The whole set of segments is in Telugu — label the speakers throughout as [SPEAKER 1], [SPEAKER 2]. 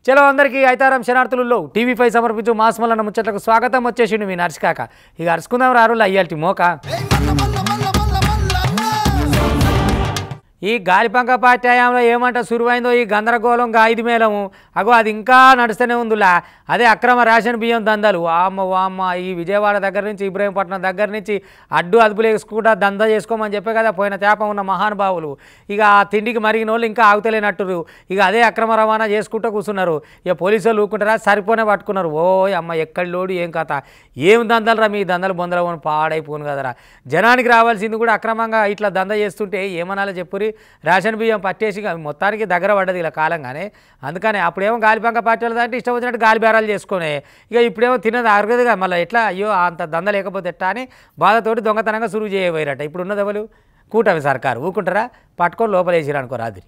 [SPEAKER 1] చలో అందరికీ ఐతారాం శనార్థులలో టీవీ5 సమర్పించు మాస్ మల్లన్న ముచ్చట్లకు స్వాగతం. వచ్చేసిండు మీ నర్సికాక. ఇక అరుచుకుందాం రారులు అయ్యాల్టి మోక. ఈ గాలిపంక పాఠ్యాయంలో ఏమంట సురువైందో ఈ గందరగోళం ఐదు మేళము అగో అది ఇంకా నడుస్తూనే ఉందిలా. అదే అక్రమ రేషన్ బియ్యం దందాలు వామ్మ ఈ విజయవాడ దగ్గర నుంచి ఇబ్రహీంపట్నం దగ్గర నుంచి అడ్డు అదుపులు వేసుకుంటా దందా చేసుకోమని చెప్పే కదా పోయిన తేప ఉన్న మహానుభావులు. ఇక ఆ తిండికి మరిగిన వాళ్ళు ఇంకా ఆగుతలేనట్టురు. ఇక అదే అక్రమ రవాణా చేసుకుంటూ కూర్చున్నారు. ఇక పోలీసు వాళ్ళు ఊరుకుంటారా సరిపోనే పట్టుకున్నారు. ఓ అమ్మ ఎక్కడి లోడు ఏం కథ ఏం దందాలు రా మీ దందలు బొందలు పాడైపోను కదరా. జనానికి రావాల్సింది కూడా అక్రమంగా ఇట్లా దందా చేస్తుంటే ఏమనాలో చెప్పురి. రేషన్ బియ్యం పట్టేసి మొత్తానికి దగ్గర పడ్డది ఇలా కాలంగానే. అందుకని అప్పుడేమో గాలిపంక పార్టీలు అంటే ఇష్టం వచ్చినట్టు గాలి బేరాలు చేసుకునే. ఇక ఇప్పుడేమో తిన్నది అరగదుగా మళ్ళీ ఎట్లా అయ్యో అంత దంద లేకపోతే ఎట్టా అని బాధతోటి దొంగతనంగా సురువు చేయబోయారట. ఇప్పుడు ఉన్నది ఎవరు కూటమి సర్కారు ఊకుంటారా పట్టుకొని లోపలేసిరు అనుకో రాత్రి.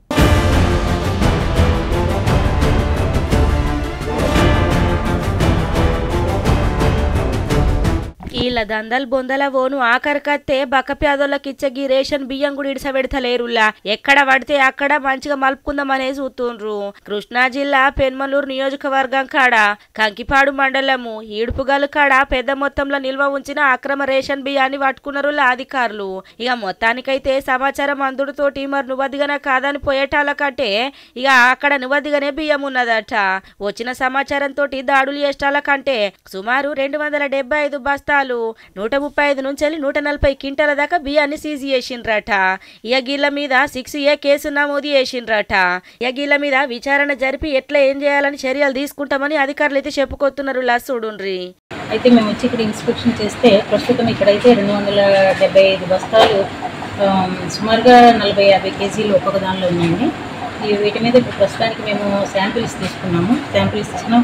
[SPEAKER 2] వీళ్ళ దందలు బొందల ఓను ఆఖరికత్తే బక్క పేదోళ్ళకిచ్చే గీ రేషన్ బియ్యం కూడా ఇడిసబెడతలేరులా. ఎక్కడ పడితే అక్కడ మంచిగా మలుపుకుందామనే చూస్తుండ్రు. కృష్ణా జిల్లా పెన్మలూరు నియోజకవర్గం కాడ కంకిపాడు మండలము ఈడుపుగలు కాడ పెద్ద మొత్తంలో నిల్వ ఉంచిన అక్రమ రేషన్ బియ్యాన్ని పట్టుకున్నారు అధికారులు. ఇక మొత్తానికైతే సమాచారం అందుడితోటి మరి నువ్వదిగానే కాదని పోయేటాల కంటే ఇక అక్కడ నువ్వదిగానే బియ్యం ఉన్నదట. వచ్చిన సమాచారంతో దాడులు చేసేటాల కంటే సుమారు 275 బస్తాలు 135 నుంచి 140 క్వింటాల దాకా బియ్యాన్ని సీజ్ చేసిండ్రట. ఇయగిళ్ళ మీద 6A కేసు నమోదు చేసిండ్రట. ఇయగిళ్ళ మీద విచారణ జరిపి ఎట్లా ఏం చేయాలని చర్యలు తీసుకుంటామని అధికారులు అయితే చెప్పుకొస్తున్నారు. చూడుండ్రి.
[SPEAKER 3] అయితే మేము వచ్చి ఇక్కడ ఇన్స్పెక్షన్ చేస్తే ప్రస్తుతం ఇక్కడైతే 275 బస్తాలు సుమారుగా 40-50 కేజీలు ఒక్కొక్క దానిలో ఉన్నాయండి. వీటి మీద ఇప్పుడు ప్రస్తుతానికి మేము శాంపిల్స్ తీసుకున్నాము.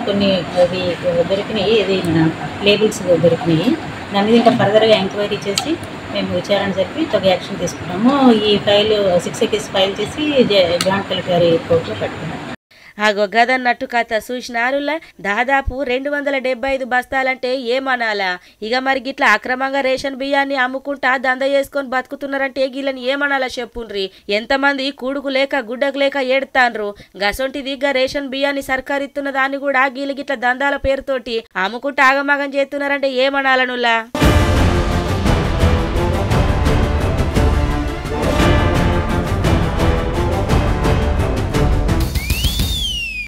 [SPEAKER 3] కొన్ని అవి దొరికినాయి, ఇది మన లేబుల్స్ దొరికినాయి. దాని మీద ఇంకా ఫర్దర్గా ఎంక్వైరీ చేసి మేము విచారణ జరిపి తగ్గ యాక్షన్ తీసుకున్నాము. ఈ ఫైల్ 6A కేసు ఫైల్ చేసి జాయింట్ కలెక్టర్ గారి కోర్టులో పెట్టుకున్నాము.
[SPEAKER 2] ఆగో గదన్నట్టు కథ చూసినారులా. దాదాపు 275 బస్తాలంటే ఏమనాలా. ఇక మరి గిట్లా అక్రమంగా రేషన్ బియ్యాన్ని అమ్ముకుంటా దంద చేసుకొని బతుకుతున్నారంటే గిళ్ళని ఏమనాలా చెప్పుండ్రి. ఎంతమంది కూడుకు లేక గుడ్డకు లేక ఏడుతాన్రు. గసొంటి దిగ్గా రేషన్ బియ్యాన్ని సర్కారు ఇస్తున్న దాన్ని కూడా గీళ్ళు గిట్ల దందాల పేరుతోటి అమ్ముకుంటా ఆగమాగం చేస్తున్నారంటే ఏమనాలనులా.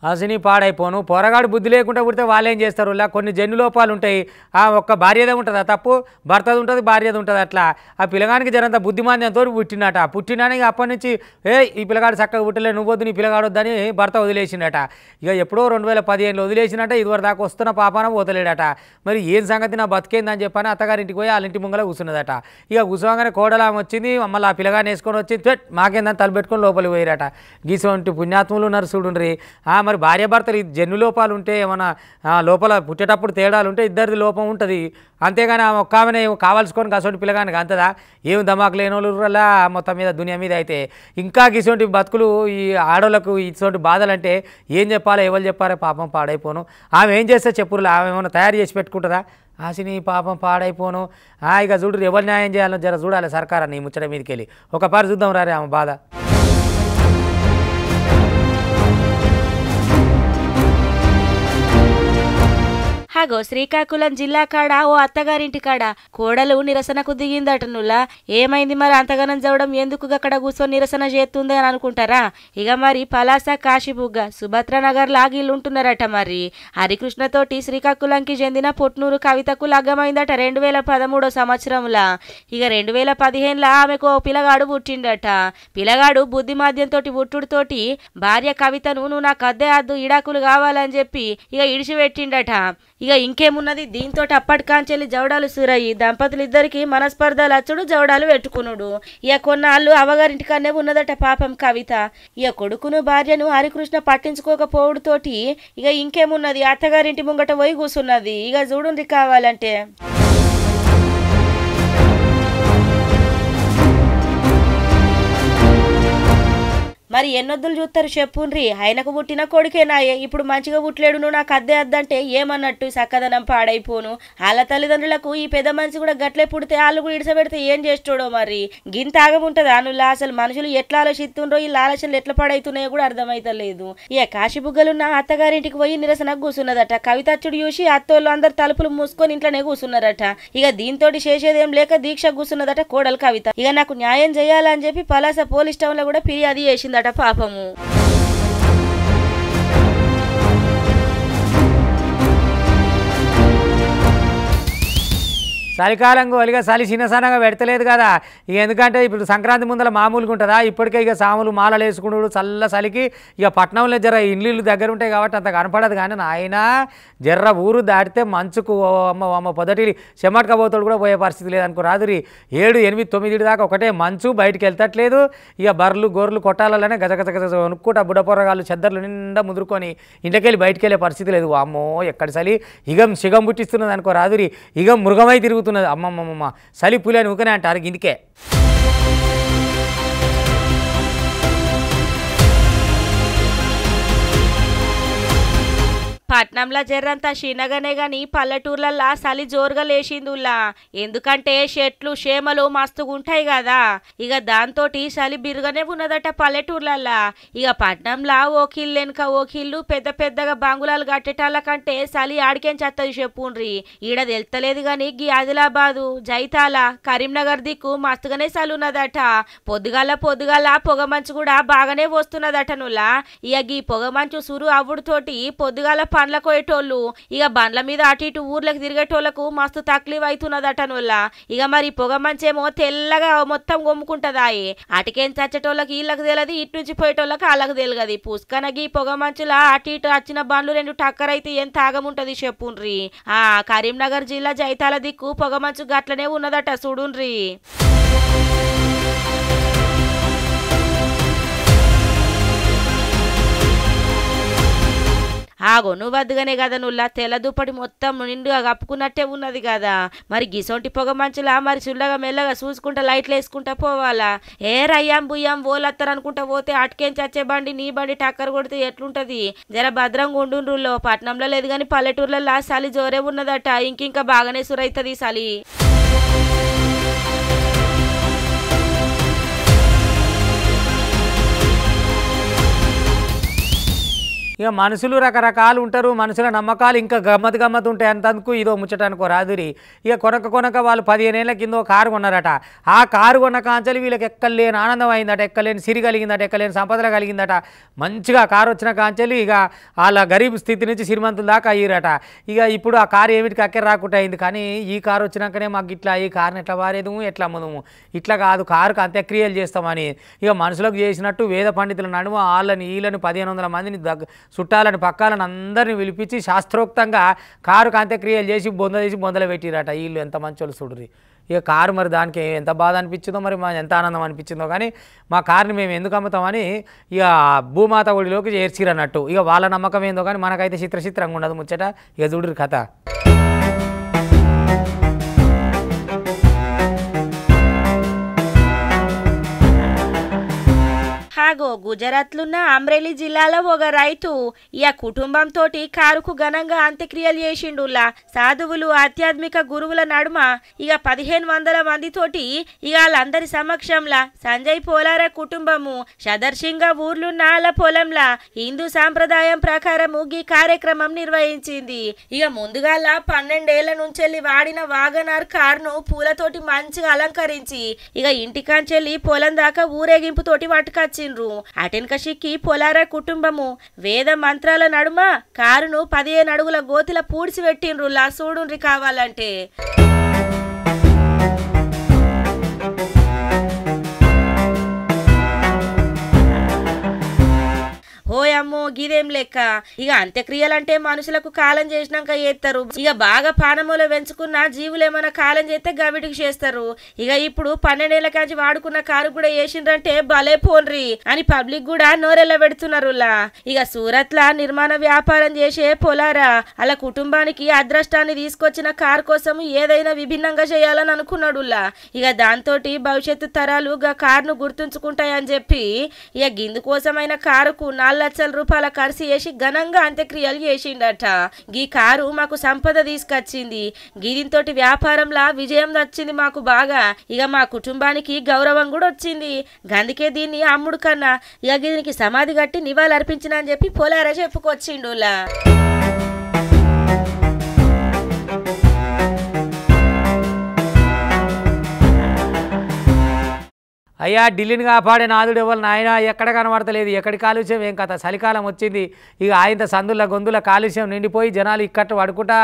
[SPEAKER 1] అసలు పాడైపోను పొరగాడు బుద్ధి లేకుండా పుడితే వాళ్ళు ఏం చేస్తారు. ఇలా కొన్ని జన్ను లోపాలు ఉంటాయి. ఒక్క భార్యదే ఉంటుంది తప్పు, భర్తది ఉంటుంది, భార్యది ఉంటుంది. అట్లా ఆ పిల్లగానికి జరంత బుద్ధిమాంద్యంతో పుట్టినట. పుట్టినానికి అప్పటి నుంచి ఈ పిల్లగాడు చక్కగా పుట్టలే నువ్వు వద్దు నీ పిల్లగాడు వద్దని భర్త వదిలేసిండట. ఇక ఎప్పుడో 2015లో వదిలేసినట్ట. ఇదివరకు దాకా వస్తున్న పాపాన పోతలేడట. మరి ఏం సంగతి నా బతికేందని చెప్పని అత్తగారింటికి పోయి వాళ్ళ ఇంటి ముంగల కూర్చున్నదట. ఇక కూర్చోగానే కోడలా వచ్చింది మమ్మల్ని ఆ పిల్లగాని వేసుకొని వచ్చి మాకేందని తలపెట్టుకొని లోపలికి పోయిరట. గీసోంటి పుణ్యాత్ములు ఉన్నారు చూడుండ్రి. మరి భార్యాభర్తలు జన్ను లోపాలు ఉంటే ఏమన్నా లోపల పుట్టేటప్పుడు తేడాలు ఉంటే ఇద్దరిది లోపం ఉంటుంది. అంతేగాని ఒక్క ఆమెనే కావాల్సుకొని గసోంటి పిల్లగానికి అంతదా ఏం దమాకు లేని వాళ్ళ మొత్తం మీద దునియా మీద. అయితే ఇంకా గిసోంటి బతుకులు ఈ ఆడోళ్ళకు ఇటువంటి బాధలు అంటే ఏం చెప్పాలో ఎవరు చెప్పారో పాపం పాడైపోను. ఆమె ఏం చేస్తే చెప్పురులా ఆమె ఏమైనా తయారు చేసి పెట్టుకుంటుందా ఆశని పాపం పాడైపోను. ఇక చూడు ఎవరు న్యాయం చేయాలో జర చూడాలి సర్కారాన్ని ముచ్చట మీదకి వెళ్ళి ఒకపారి చూద్దాం రారే ఆమె బాధ.
[SPEAKER 2] హాగో శ్రీకాకుళం జిల్లా కాడ ఓ అత్తగారింటి కాడ కోడలు నిరసనకు దిగిందటనులా. ఏమైంది మరి అంతగానం చదవడం ఎందుకు అక్కడ కూర్చొని నిరసన చేస్తుంది అని అనుకుంటారా. ఇక మరి పలాస కాశీబుగ్గ సుభద్రనగర్ లాగిల్లుంటున్నారట. మరి హరికృష్ణతోటి శ్రీకాకుళంకి చెందిన పొట్నూరు కవితకు లగ్గమైందట 2013 సంవత్సరంలా. ఇక 2015లా ఆమెకు పిల్లగాడు పుట్టిండట. పిల్లగాడు బుద్ధిమాద్యంతో పుట్టుడుతోటి భార్య కవితను నువ్వు నాకు అద్దె అద్దు ఇడాకులు కావాలని చెప్పి ఇక ఇడిచిపెట్టిండట. ఇక ఇంకేమున్నది దీంతో అప్పటికాంచెల్లి జవడాలు సూరయ్యి దంపతులిద్దరికి మనస్పర్ధలు అచ్చుడు జవడాలు పెట్టుకునుడు. ఇక కొన్నాళ్ళు అవగారింటికనే ఉన్నదట పాపం కవిత. ఇక కొడుకును భార్యను హరికృష్ణ పట్టించుకోకపోవడంతోటి ఇక ఇంకేమున్నది అత్తగారింటి ముంగట పోయి కూసున్నది. ఇక చూడుంది కావాలంటే. మరి ఎన్నొద్దులు చూస్తారు చెప్పుండ్రి, ఆయనకు పుట్టిన కొడుకేనాయే, ఇప్పుడు మంచిగా పుట్టలేడు నువ్వు నాకు అద్దే అద్దంటే ఏమన్నట్టు, చక్కదనం పాడైపోను. వాళ్ళ తల్లిదండ్రులకు ఈ పెద్ద మనిషి కూడా గట్లే పుడితే వాళ్ళు కూడా ఇడిసబెడితే ఏం చేస్తాడో మరి. గింత ఆగముంటది అనులా, అసలు మనుషులు ఎట్లా ఆలోచిస్తుండ్రో, ఈ ఆలోచనలు ఎట్లా పాడైతున్నాయో కూడా అర్థమైతలేదు. ఇక కాశీబుగ్గలున్న అత్తగారింటికి పోయి నిరసన కూర్చున్నదట. కవితచ్చుడు చూసి అత్తోళ్ళు అందరు తలుపులు మూసుకొని ఇంట్లోనే కూర్చున్నారట. ఇక దీంతో చేసేదేం లేక దీక్ష కూర్చున్నదట కోడలు కవిత. ఇక నాకు న్యాయం చేయాలని చెప్పి పలాస పోలీస్ టౌన్ లో కూడా ఫిర్యాదు చేసిందట పాపము.
[SPEAKER 1] చలికాలం గోలిగా చలి చిన్నసన్నగా పెడతలేదు కదా. ఇక ఎందుకంటే ఇప్పుడు సంక్రాంతి ముందర మామూలుగా ఉంటుందా, ఇప్పటికే ఇక సాములు మాలలు వేసుకున్నాడు చల్ల చలికి. ఇక పట్నంలో జర ఇల్లు దగ్గర ఉంటాయి కాబట్టి అంత కనపడదు. కానీ ఆయన జర్ర ఊరు దాటితే మంచుకు అమ్మ పొదటి చెమటకపోతాడు కూడా పోయే పరిస్థితి లేదనుకో రాదురి. 7, 8, 9 దాకా ఒకటే మంచు, బయటికి వెళ్తట్లేదు. ఇక బర్రెలు గొర్రెలు కొట్టాలనే గజగజ గజ వణుక్కుంటా బుడపొరగాళ్ళు చెద్దర్లు నిండా ముదురుకొని ఇంటికెళ్ళి బయటికి వెళ్ళే పరిస్థితి లేదు. అమ్మో ఎక్కడ చలి ఇగం సిగం పుట్టిస్తున్నది అనుకో రాదురి. ఇగం మృగమై తిరుగుతున్నది. అమ్మమ్మమ్మ చలి పులి అని ఊకనే అంటారు ఇందుకే.
[SPEAKER 2] పట్నంలో జర్రంతా చిన్నగానే గాని పల్లెటూర్లల్లా చలి జోరుగా లేచిందుల్లా. ఎందుకంటే చెట్లు చేమలు మస్తుగుంటాయి కదా. ఇక దాంతో చలి బిరుగానే ఉన్నదట పల్లెటూర్లల్లా. ఇక పట్నంలో ఓకిళ్ళు వెనుక ఓకిళ్ళు పెద్ద పెద్దగా బంగులాలు కట్టేటాళ్ళ కంటే చలి ఆడికేం చత్తది చెప్పుండ్రి. ఈడ తెలుస్తలేదు గాని గీ ఆదిలాబాదు, జైతాల, కరీంనగర్ దిక్కు మస్తుగానే చలి ఉన్నదట. పొద్దుగాల పొగ మంచు కూడా బాగానే వస్తున్నదట నుల్లా. ఇక గీ పొగ మంచు సురు అవ్వుడుతోటి పొద్దుగాల పండ్ల కోయేటోళ్ళు ఇక బండ్ల మీద అటు ఇటు ఊర్లకు తిరిగేటోళ్లకు మస్తు తక్లీఫ్ అవుతున్నదట వల్ల. ఇక మరి పొగ మంచేమో తెల్లగా మొత్తం గొమ్ముకుంటదాయి. అటుకేం చచ్చేటోళ్ళకి ఇళ్ళకి తెలియదు, ఇటు నుంచి పోయేటోళ్ళకి వాళ్ళకి తెలియదు. పుష్కనగి పొగ మంచులా అటు ఇటు వచ్చిన బండ్లు 2 టక్కర్ అయితే ఏం తాగముంటది చెప్పుండ్రి. కరీంనగర్ జిల్లా జైతాల దిక్కు పొగ మంచు గట్లనే ఉన్నదట చూడుండ్రి. నువ్వు వద్దుగానే కదా నువ్వులా తెల్ల దుప్పటి మొత్తం నిండుగా కప్పుకున్నట్టే ఉన్నది కదా. మరి గిసొంటి పొగ మంచులా మరి సుల్లగా మెల్లగా చూసుకుంటా లైట్లు వేసుకుంటా పోవాలా. రయ్యాం బుయ్యాం ఓలత్తారు అనుకుంటా పోతే అటుకేం చచ్చే బండి నీ బండి టక్కర్ కొడితే ఎట్లుంటది. జర భద్రంగా ఉండుండ్రులో. పట్నంలో లేదు కానీ పల్లెటూర్లలో చలి జోరే ఉన్నదట. ఇంకింకా బాగానే సురైతుంది చలి.
[SPEAKER 1] ఇక మనుషులు రకరకాలు ఉంటారు. మనుషుల నమ్మకాలు ఇంకా గమ్మత్ ఉంటాయి. అంతందుకు ఇదో ముచ్చటనుకో రాదురి. ఇక కొనక వాళ్ళు 15 ఏళ్ల కింద కారు కొన్నారట. ఆ కారు కొన్న కాంచెలు వీళ్ళకి ఎక్కలేని ఆనందం అయిందట, ఎక్కలేని సిరి కలిగిందట, ఎక్కలేని సంపదలు కలిగిందట. మంచిగా కారు వచ్చిన కాంచెలు ఇక వాళ్ళ గరీబ్ స్థితి నుంచి శ్రీమంతుల దాకా అయ్యారట. ఇక ఇప్పుడు ఆ కారు ఏమిటికి అక్కర రాకుండా అయింది. కానీ ఈ కారు వచ్చినాకనే మాకు ఇట్లా ఈ కారుని ఎట్లా వారేదు ఎట్లా అమ్ముదాము, ఇట్లా కాదు కారుకు అంత్యక్రియలు చేస్తామని ఇక మనుషులకు చేసినట్టు వేద పండితుల నడుమ వాళ్ళని వీళ్ళని 1500 మందిని చుట్టాలని పక్కాలను అందరిని పిలిపించి శాస్త్రోక్తంగా కారుకు అంత్యక్రియలు చేసి బొందలు పెట్టిరట. వీళ్ళు ఎంత మంచోళ్ళు చూడుర్రి. ఇక కారు మరి దానికి ఎంత బాధ అనిపించిందో మరి మా ఎంత ఆనందం అనిపించిందో కానీ మా కారుని మేము ఎందుకు అమ్ముతామని ఇక భూమాత ఒడిలోకి చేర్చిరన్నట్టు. ఇక వాళ్ళ నమ్మకం ఏందో కానీ మనకైతే చిత్రంగా ఉండదు ముచ్చట. ఇక చూడుర్రి కథ.
[SPEAKER 2] గుజరాత్లున్న అమ్రేలీ జిల్లాలో ఒక రైతు ఇక కుటుంబంతో కారుకు ఘనంగా అంత్యక్రియలు చేసిండులా. సాధువులు ఆధ్యాత్మిక గురువుల నడుమ ఇక 1500 మందితోటి ఇక వాళ్ళందరి సమక్షంలా సంజయ్ పోలార కుటుంబము సదర్శంగా ఊర్లున్న వాళ్ళ పొలంలా హిందూ సాంప్రదాయం ప్రకారము ఈ కార్యక్రమం నిర్వహించింది. ఇక ముందుగాల 12 ఏళ్ల నుంచి వాడిన వాగనార్ కారును పూలతోటి మంచిగా అలంకరించి ఇక ఇంటికాంచెల్లి పొలం దాకా ఊరేగింపుతోటి పట్టుకొచ్చిండ్రు. అటెన్క సిక్కి పొలార కుటుంబము వేద మంత్రాల నడుమ కారును 15 అడుగుల గోతిల పూడ్చి పెట్టిండ్రు. లా చూడుండ్రి కావాలంటే. ఓ అమ్మో గిదేం లెక్క. ఇక అంత్యక్రియలంటే మనుషులకు కాలం చేసినాక చేస్తారు. ఇక బాగా పానములో పెంచుకున్న జీవులు ఏమైనా కాలం చేస్తే గవిటికి చేస్తారు. ఇక ఇప్పుడు 12 ఏళ్ల కాంచి వాడుకున్న కారు కూడా వేసిండ్రంటే భలే పోన్రి అని పబ్లిక్ కూడా నోరెల్ల పెడుతున్నారు. ఇక సూరత్ లా నిర్మాణ వ్యాపారం చేసే పొలారా అలా కుటుంబానికి అదృష్టాన్ని తీసుకొచ్చిన కారు కోసం ఏదైనా విభిన్నంగా చేయాలని అనుకున్నాడు. ఇక దాంతో భవిష్యత్తు తరాలు గా కారును గుర్తుంచుకుంటాయని చెప్పి ఇక గిందు కోసమైన కారుకు 4 లక్షల రూపాయల ఖర్చు చేసి ఘనంగా అంత్యక్రియలు చేసిండట. ఈ కారు మాకు సంపద తీసుకొచ్చింది, దీంతో వ్యాపారంలా విజయం వచ్చింది మాకు బాగా. ఇక మా కుటుంబానికి గౌరవం కూడా వచ్చింది, గందుకే దీన్ని అమ్ముడు కన్నా ఇక దీనికి సమాధి కట్టి నివాళులు అర్పించిన అని చెప్పి పోలారా చెప్పుకొచ్చిండులా.
[SPEAKER 1] అయ్యా ఢిల్లీని కాపాడే నాదుడు ఎవరు నాయన ఎక్కడ కనబడతలేదు, ఎక్కడి కాలుష్యం ఏం కథ. చలికాలం వచ్చింది, ఇక ఆయంత సందుల గొంతుల కాలుష్యం నిండిపోయి జనాలు ఇక్కట్లు పడుకుంటా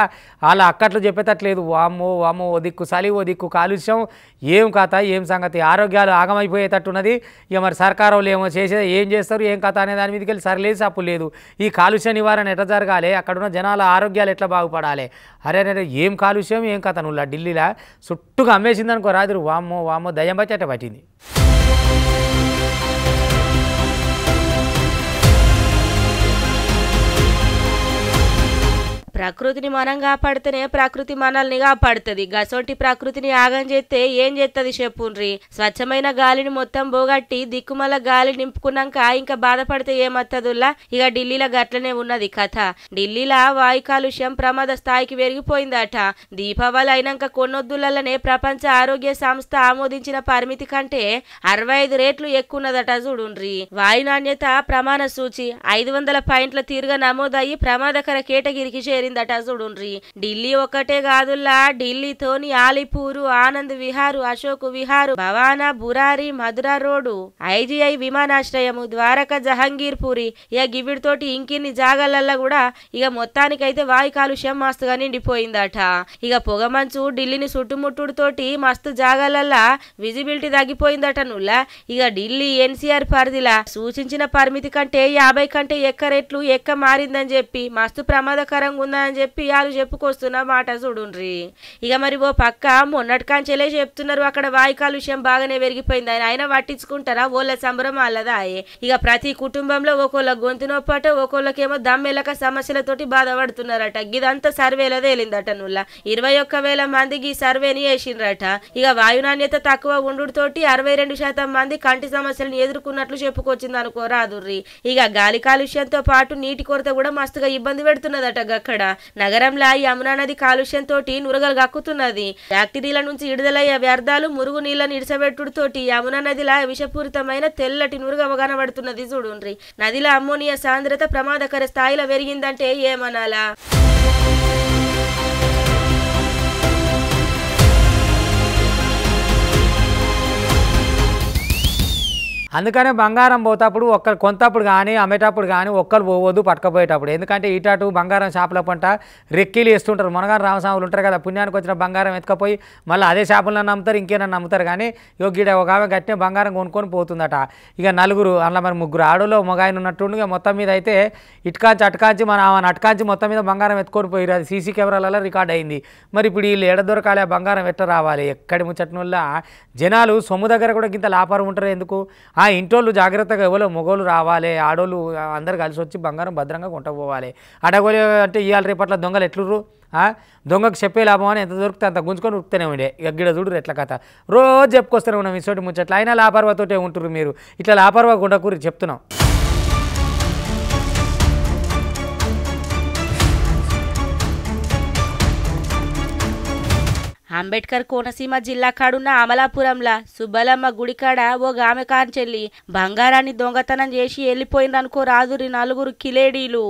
[SPEAKER 1] వాళ్ళ అక్కట్లు చెప్పేటట్లేదు. వామ్మో వామ్మో, ఓ దిక్కు చలి ఓ దిక్కు కాలుష్యం, ఏం కథ ఏం సంగతి. ఆరోగ్యాలు ఆగమైపోయేటట్టున్నది. ఇక మరి సర్కారు వాళ్ళు ఏమో చేసేది ఏం చేస్తారు ఏం కథ అనే దాని మీదకి వెళ్ళి సరిలేదు సప్పు లేదు. ఈ కాలుష్య నివారణ ఎట్లా జరగాలి, అక్కడున్న జనాల ఆరోగ్యాలు ఎట్లా బాగుపడాలి. అరే అరే ఏం కాలుష్యం ఏం కథ. నువ్వు ఢిల్లీలో చుట్టుగా అమ్మేసింది అనుకో రాదురు. వామ్మో వామ్మో దయ్యం బట్టి అట్ట పట్టింది.
[SPEAKER 2] ప్రకృతిని మనం కాపాడితేనే ప్రకృతి మనల్ని కాపాడుతుంది. గసొంటి ప్రకృతిని ఆగం చేస్తే ఏం చేస్తుంది చెప్పుండ్రి. స్వచ్ఛమైన గాలిని మొత్తం పోగొట్టి దిక్కుమల గాలి నింపుకున్నాక ఇంకా బాధపడితే ఏమత్తదుల్లా. ఇక ఢిల్లీలో గట్లనే ఉన్నది కథ. ఢిల్లీలో వాయు కాలుష్యం ప్రమాద స్థాయికి పెరిగిపోయిందట. దీపావళి అయినాక కొన్నొద్దులనే ప్రపంచ ఆరోగ్య సంస్థ ఆమోదించిన పరిమితి కంటే 65 రెట్లు ఎక్కున్నదట చూడుండ్రి. వాయు నాణ్యత ప్రమాణ సూచి 500 పాయింట్ల తీరుగా నమోదయ్యి ప్రమాదకర కేటగిరికి చేరిందట చూడుండ్రి. ఢిల్లీ ఒక్కటే కాదుల్లా, ఢిల్లీతోని ఆలిపూరు, ఆనంద్ విహారు, అశోక్ విహారు, భవానా, బురారి, మధురా రోడ్డు, ఐజీఐ విమానాశ్రయము, ద్వారక, జహంగీర్ పూరి ఇక గివిడితోటి ఇంకిన్ని జాగాలల్లో కూడా ఇక మొత్తానికైతే వాయు కాలుష్యం మస్తుగా నిండిపోయిందట. ఇక పొగమంచు ఢిల్లీని చుట్టుముట్టుడుతోటి మస్తు జాగాలల్లా విజిబిలిటీ తగ్గిపోయిందట నుల్లా. ఇక ఢిల్లీ ఎన్సీఆర్ పరిధిలా సూచించిన పరిమితి కంటే 50 కంటే ఎక్క రెట్లు ఎక్క మారిందని చెప్పి మస్తు ప్రమాదకరంగా ఉందని చెప్పి వాళ్ళు చెప్పుకొస్తున్న మాట చూడుండ్రి. ఇక మరి ఓ పక్క మొన్నటి కాంచెలే చెప్తున్నారు అక్కడ వాయు కాలుష్యం బాగానే పెరిగిపోయింది అని. అయినా పట్టించుకుంటారా? ఓళ్ళ సంబరం అల్లదా. ఇక ప్రతి కుటుంబంలో ఒకళ్ళ గొంతు నొప్పట, ఒకళ్ళకేమో దమ్మెలక సమస్యలతోటి బాధపడుతున్నారట. ఇదంతా సర్వేలో తేలిందట నుల్ల. 21,000 మందికి ఈ సర్వేని వేసిండ్రట. ఇక వాయు నాణ్యత తక్కువ ఉండుతోటి 62% మంది కంటి సమస్యలను ఎదుర్కొన్నట్లు చెప్పుకొచ్చింది అనుకో రాదుర్రి. ఇక గాలి కాలుష్యంతో పాటు నీటి కొరత కూడా మస్తుగా ఇబ్బంది పెడుతున్నదట గక్కడ. నగరంలో యమునా నది కాలుష్యంతో నురగలు గక్కుతున్నది. బ్యాక్టీరియాల నుంచి విడుదలయ్యే వ్యర్థాలు మురుగు నీళ్లను ఇడిసబెట్టుడుతోటి యమునా నదిలా విషపూరితమైన తెల్లటి నురుగ కనబడుతున్నది చూడుండ్రి. నదిలో అమ్మోనియా సాంద్రత ప్రమాదకర స్థాయిలో పెరిగిందంటే ఏమనాలా.
[SPEAKER 1] అందుకనే బంగారం పోతప్పుడు ఒక్కరు కొంతప్పుడు కానీ అమ్మేటప్పుడు కానీ ఒక్కరు పోవద్దు పట్టుకపోయేటప్పుడు. ఎందుకంటే ఇటాటు బంగారం షాపుల పంట రెక్కీలు వేస్తుంటారు. మునగారు రామస్వాములు ఉంటారు కదా, పుణ్యానికి వచ్చిన బంగారం ఎత్తుకపోయి మళ్ళీ అదే షాపులను నమ్ముతారు, ఇంకేనా నమ్ముతారు. కానీ యోగిడ ఒక ఆమె గట్టిన బంగారం కొనుక్కొని పోతుందట. ఇక నలుగురు అందులో మరి 3 ఆడలో మొగాయన ఉన్నట్టుండి మొత్తం మీద అయితే ఇటుకాంచి అటుకాంచి మన ఆమె అటుకాంచి మొత్తం మీద బంగారం ఎత్తుకొని పోయారు. అది సీసీ కెమెరాలలో రికార్డ్ అయింది. మరి ఇప్పుడు వీళ్ళు ఎడ దొరకాలి, ఆ బంగారం ఎట్ట రావాలి? ఎక్కడి ముచ్చట్ల వల్ల జనాలు సొమ్ము దగ్గర కూడా ఇంత లాపారం ఉంటారు ఎందుకు? ఆ ఇంటోళ్ళు జాగ్రత్తగా ఎవరో మొగోళ్ళు రావాలి, ఆడోళ్ళు అందరు కలిసి వచ్చి బంగారం భద్రంగా కొంటపోవాలి. అడగోలే అంటే ఇవాళ రేపట్ల దొంగలు ఎట్లుర్రు? దొంగకు చెప్పే లాభం అని ఎంత దొరికితే అంత గుంజుకొని ఉరుకుతూనే ఉండే. ఎగ్గడ చూడు ఎట్ల కథ రోజు చెప్పుకొస్తూనే ఉన్నాం ఇసోటి ముచ్చట్లు. అయినా లాపర్వాతోటే ఉంటురు మీరు. ఇట్లా లాపర్వా గుండకూరి చెప్తున్నాం.
[SPEAKER 2] అంబేద్కర్ కోనసీమ జిల్లా కాడున్న అమలాపురంలా సుబ్బలమ్మ గుడికాడ ఓ గామె కాంచెల్లి బంగారాన్ని దొంగతనం చేసి వెళ్ళిపోయిందనుకో రాదురి 4 కిలేడీలు.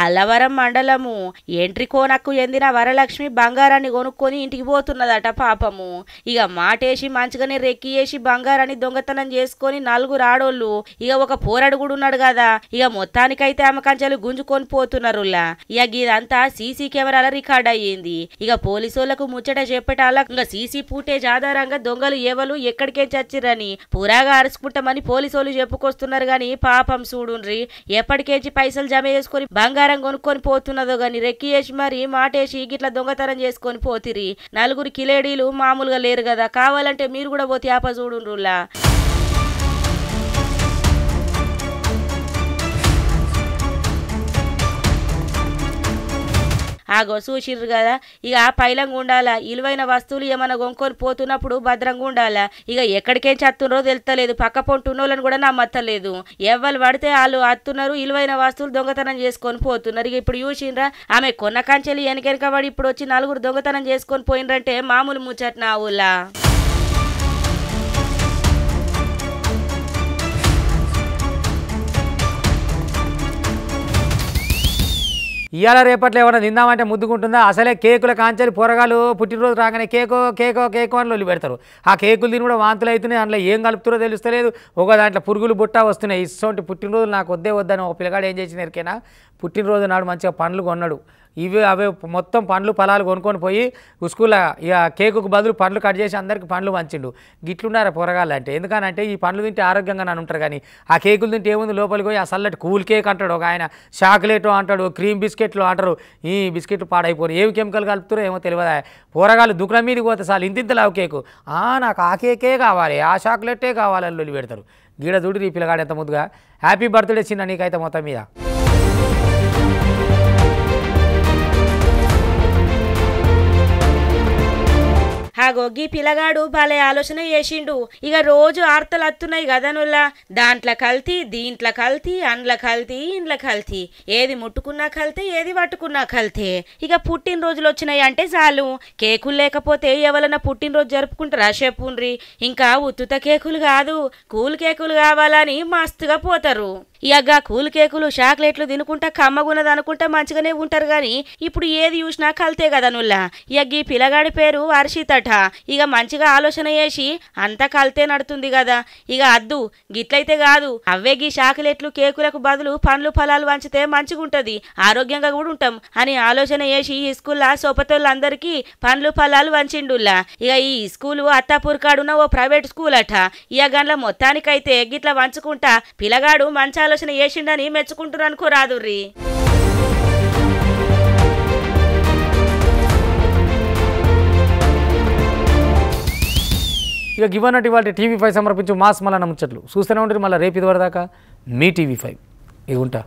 [SPEAKER 2] అల్లవరం మండలము ఎంట్రీ కోనకు ఎందిన వరలక్ష్మి బంగారాన్ని కొనుక్కొని ఇంటికి పోతున్నదట పాపము. ఇక మాటేసి మంచిగానే రెక్కి వేసి బంగారాన్ని దొంగతనం చేసుకొని 4 ఆడోళ్ళు ఇక ఒక పోరాడు కూడా ఉన్నాడు కదా. ఇక మొత్తానికైతే ఆమె కంచెలు గుంజుకొని పోతున్నారులా. ఇక ఇదంతా సీసీ కెమెరాల రికార్డ్ అయ్యింది. ఇక పోలీసులకు ముచ్చట చెప్పేట మళ్ళా ఇంకా సీసీ ఫుటేజ్ ఆధారంగా దొంగలు ఎవరు ఎక్కడికే చచ్చిరని పురాగా అరుచుకుంటామని పోలీసులు చెప్పుకొస్తున్నారు గాని పాపం చూడుండ్రి ఎప్పటికేంచి పైసలు జమ చేసుకొని బంగారం కొనుక్కొని పోతున్నదో గాని రెక్కి వేసి మరి మాటేసి గిట్లా దొంగతనం చేసుకొని పోతిరి. 4 కిలేడీలు మామూలుగా లేరు కదా, కావాలంటే మీరు కూడా పోతే ఆప చూడుండ్రులా. ఆగో చూసిర్రు కదా, ఇక పైలంగా ఉండాలా. ఇలువైన వస్తువులు ఏమైనా కొనుక్కొని పోతున్నప్పుడు భద్రంగా ఉండాలా. ఇక ఎక్కడికేం చత్తున్నరో తెలుస్తలేదు, పక్క పొంటున్నోళ్ళని కూడా నమ్మత్తలేదు. ఎవ్వరు పడితే వాళ్ళు అత్తున్నారు, ఇలువైన వస్తువులు దొంగతనం చేసుకొని పోతున్నారు. ఇక ఇప్పుడు చూసిండ్రా, ఆమె కొన్న కంచెలు వెనకెనకబడి ఇప్పుడు వచ్చి 4 దొంగతనం చేసుకొని పోయినరంటే మామూలు ముచ్చట నా ఊళ్ళా.
[SPEAKER 1] ఇవాళ రేపట్లో ఏమైనా తిందామంటే ముద్దుకుంటుందా? అసలే కేకుల కాంచెలు పొరగాలు పుట్టినరోజు రాగానే కేకో అని లొల్లి పెడతారు. ఆ కేకులు తిని కూడా వాంతులు అవుతున్నాయి, అందులో ఏం కలుపుతారో తెలుస్తలేదు. ఒక దాంట్లో పురుగులు బుట్ట వస్తున్నాయి. ఇటువంటి పుట్టినరోజు నాకు వద్దని ఒక పిల్లగాడు ఏం చేసిన ఎరికైనా, పుట్టినరోజు నాడు మంచిగా పండ్లు కొన్నాడు. అవే మొత్తం పండ్లు ఫలాలు కొనుక్కొని పోయి స్కూల్లో ఇక కేకుకు బదులు పండ్లు కట్ చేసి అందరికి పండ్లు పంచిండు. గిట్లున్నారా పొరగాళ్ళు అంటే. ఎందుకనంటే ఈ పండ్లు తింటే ఆరోగ్యంగా నన్ను ఉంటారు, కానీ ఆ కేకులు తింటే ఏముంది లోపలికి పోయి ఆ చల్లటి కూల్ కేక్ అంటాడు ఒక ఆయన, చాక్లెట్ అంటాడు, క్రీమ్ బిస్కెట్లు అంటారు. ఈ బిస్కెట్లు పాడైపోయి ఏమి కెమికల్ కలుపుతారో ఏమో తెలియదా. పొరగాళ్ళు దుకాణం మీదకి పోతే చాలు ఇంతింతలావు కేకు, నాకు ఆ కేకే కావాలి, ఆ చాక్లెట్టే కావాలని లొల్లి పెడతారు. గీడ చూడు ఈ పిల్లగాడు ఎంత ముద్దుగా. హ్యాపీ బర్త్డే చిన్న నీకైతే మొత్తం మీద.
[SPEAKER 2] గీ పిల్లగాడు భలే ఆలోచన చేసిండు. ఇక రోజు ఆర్తలు అత్తున్నాయి కదా నుల్లా, దాంట్లో కల్తీ, దీంట్లో కల్తీ, అండ్ల కల్తీ, ఇండ్ల కల్తీ, ఏది ముట్టుకున్నా కల్తీ, ఏది పట్టుకున్నా కల్తీ. ఇక పుట్టినరోజులు వచ్చినాయి అంటే చాలు, కేకులు లేకపోతే ఎవరైనా పుట్టినరోజు జరుపుకుంటారా చెప్పుండ్రి. ఇంకా ఉత్తుత కేకులు కాదు, కూల్ కేకులు కావాలని మస్తుగా పోతారు. ఇక కూల్ కేకులు చాక్లెట్లు తినుకుంటా కమ్మగున్నది అనుకుంటా మంచిగానే ఉంటారు, కానీ ఇప్పుడు ఏది చూసినా కల్తే కదా నుల్లా. ఇక ఈ పిల్లగాడి పేరు హర్షితట. ఇక మంచిగా ఆలోచన చేసి అంతా కల్తే నడుతుంది కదా, ఇక అద్దు గిట్లయితే కాదు, అవే గీ చాక్లెట్లు కేకులకు బదులు పండ్లు ఫలాలు వంచితే మంచిగుంటది, ఆరోగ్యంగా కూడా ఉంటాం అని ఆలోచన చేసి ఈ స్కూల్లో సోపతోళ్ళందరికీ పండ్లు ఫలాలు వంచిండుల్లా. ఇక ఈ స్కూలు అత్తాపూర్ కాడున్న ఓ ప్రైవేట్ స్కూల్ అట. ఇక గండ్ల మొత్తానికైతే గిట్లా వంచుకుంటా పిల్లగాడు మంచి ఆలోచన చేసిండని మెచ్చుకుంటున్నారు అనుకో రాదుర్రి.
[SPEAKER 1] ఇక గివన్నట్టు ఇవాళ TV5 సమర్పించు మాస్ మళ్ళా ముచ్చట్లు చూస్తూనే ఉంటారు. మళ్ళీ రేపు ఇది వరదాకా మీ TV5 ఇవి ఉంటా.